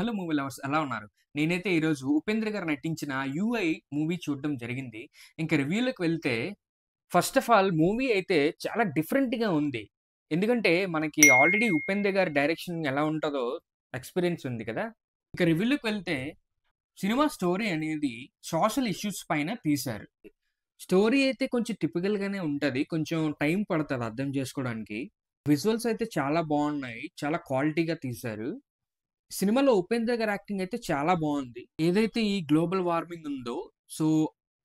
Hello movie lovers ఎలా ఉన్నారు? నేనైతే ఈరోజు 'ఉపేంద్ర' గారు నటించిన 'యూఐ' మూవీ చూడడం జరిగింది. ఇంక రివ్యూలోకి వెళ్తే ఫస్ట్ ఆఫ్ ఆల్ మూవీ అయితే చాలా డిఫరెంట్‌గా ఉంది. ఎందుకంటే మనకి ఆల్రెడీ 'ఉపేంద్ర' గారి డైరెక్షన్ ఎలా ఉంటదో ఎక్స్‌పీరియన్స్ ఉంది కదా! ఇక రివ్యూలోకి వెళ్తే సినిమా స్టోరీ అనేది సోషల్ ఇష్యూస్ పైన తీశారు. స్టోరీ అయితే కొంచెం టిపికల్‌గానే ఉంటది. కొంచెం టైం పడతది అర్థం చేసుకోవడానికి. విజువల్స్ అయితే చాలా బావున్నాయి. చాలా క్వాలిటీగా తీశారు. సినిమాలో 'ఉపేంద్ర' గారి యాక్టింగ్ అయితే చాలా బావుంది. ఏదైతే ఈ గ్లోబల్ వార్మింగ్ ఉందో, సో,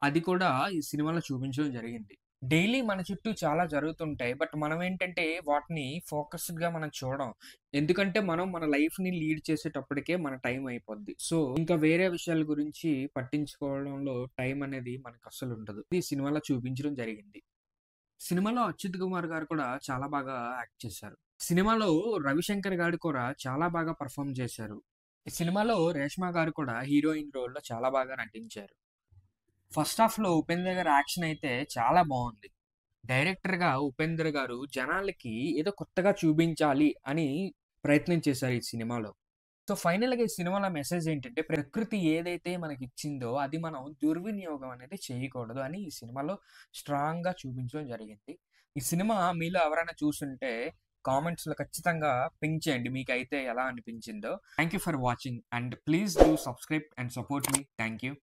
అది కూడా ఈ సినిమాలో చూపించడం జరిగింది. డైలీ మన చుట్టూ చాలా జరుగుతుంటాయి. బట్ మనమేంటంటే వాటిని ఫోకస్డ్‌గా మనం చూడం. ఎందుకంటే మనం మన లైఫ్‌ని లీడ్ చేసేటప్పటికే మన టైం అయిపోద్ది. సో, ఇంకా వేరే విషయాల గురించి పట్టించుకోవడంలో టైం అనేది మనకస్సలుండదు. ఇది సినిమాలో చూపించడం జరిగింది. సినిమాలో 'అచ్యుత్ కుమార్' గారు కూడా చాలా బాగా యాక్ట్ చేశారు. సినిమాలో 'రవిశంకర్' గారు కూడా చాలా బాగా పెర్ఫార్మ్ చేశారు. ఈ సినిమాలో 'రేష్మ' గారు కూడా హీరోయిన్ రోల్‌లో చాలా బాగా నటించారు. ఫస్ట్ హాఫ్‌లో 'ఉపేంద్ర' గారి యాక్షన్ అయితే చాలా బావుంది. డైరెక్టర్‌గా 'ఉపేంద్ర' గారు జనాలకి ఏదో కొత్తగా చూపించాలి అని ప్రయత్నం చేశారు ఈ సినిమాలో. సో, ఫైనల్‌గా ఈ సినిమాలో మెసేజ్ ఏంటంటే, ప్రకృతి ఏదైతే మనకిచ్చిందో అది మనం దుర్వినియోగం అనేది చేయకూడదు అని ఈ సినిమాలో స్ట్రాంగ్‌గా చూపించడం జరిగింది. ఈ సినిమా మీలో ఎవరైనా చూసుంటే కామెంట్స్‌లో ఖచ్చితంగా పింక్ చేయండి. మీకైతే ఎలా అనిపించిందో. Thank you for watching and please do subscribe and support me. Thank you.